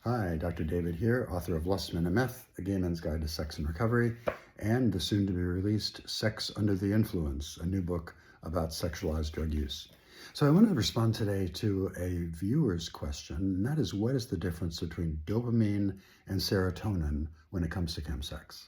Hi, Dr. David here, author of Lustman and Meth, A Gay Man's Guide to Sex and Recovery, and the soon-to-be-released Sex Under the Influence, a new book about sexualized drug use. So I want to respond today to a viewer's question, and that is, what is the difference between dopamine and serotonin when it comes to chemsex?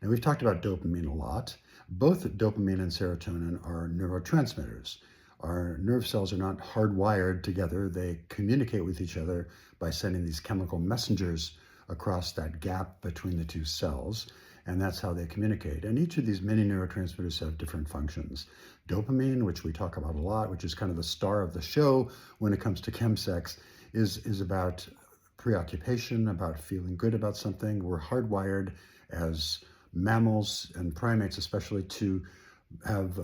Now, we've talked about dopamine a lot. Both dopamine and serotonin are neurotransmitters. Our nerve cells are not hardwired together. They communicate with each other by sending these chemical messengers across that gap between the two cells, and that's how they communicate. And each of these many neurotransmitters have different functions. Dopamine, which we talk about a lot, which is kind of the star of the show when it comes to chemsex, is about preoccupation, about feeling good about something. We're hardwired as mammals and primates especially to have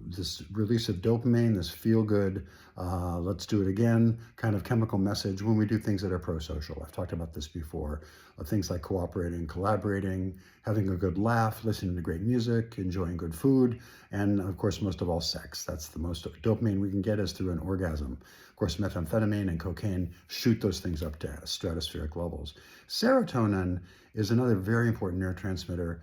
this release of dopamine, this feel-good, let's do it again kind of chemical message when we do things that are pro-social. I've talked about this before. Things like cooperating, collaborating, having a good laugh, listening to great music, enjoying good food, and of course, most of all, sex. That's the most dopamine we can get is through an orgasm. Of course, methamphetamine and cocaine shoot those things up to stratospheric levels. Serotonin is another very important neurotransmitter.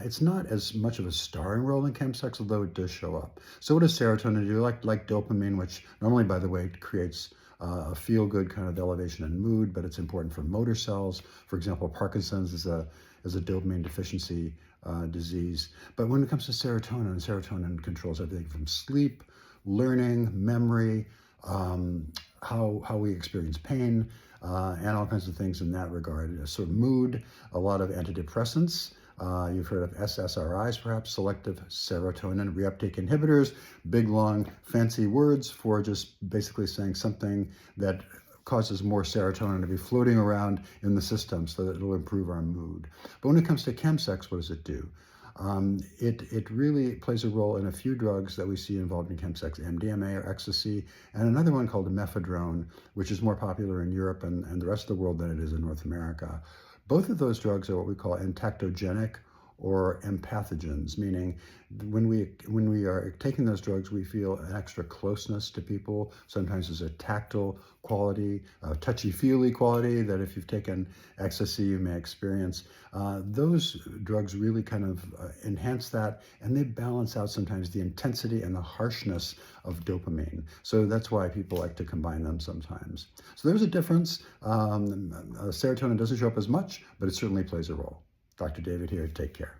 It's not as much of a starring role in chemsex, although it does show up. So what does serotonin do? Like dopamine, which normally, by the way, creates a feel-good kind of elevation in mood, but it's important for motor cells. For example, Parkinson's is a dopamine deficiency disease. But when it comes to serotonin, serotonin controls everything from sleep, learning, memory, how we experience pain, and all kinds of things in that regard. So mood, a lot of antidepressants. You've heard of SSRIs, perhaps, selective serotonin reuptake inhibitors, big, long, fancy words for just basically saying something that causes more serotonin to be floating around in the system so that it'll improve our mood. But when it comes to chemsex, what does it do? It really plays a role in a few drugs that we see involved in chemsex, MDMA or ecstasy, and another one called ephedrone, which is more popular in Europe and the rest of the world than it is in North America. Both of those drugs are what we call entactogenic or empathogens, meaning when we are taking those drugs, we feel an extra closeness to people. Sometimes there's a tactile quality, a touchy-feely quality that if you've taken ecstasy, you may experience. Those drugs really kind of enhance that, and they balance out sometimes the intensity and the harshness of dopamine. So that's why people like to combine them sometimes. So there's a difference. Serotonin doesn't show up as much, but it certainly plays a role. Dr. David here. Take care.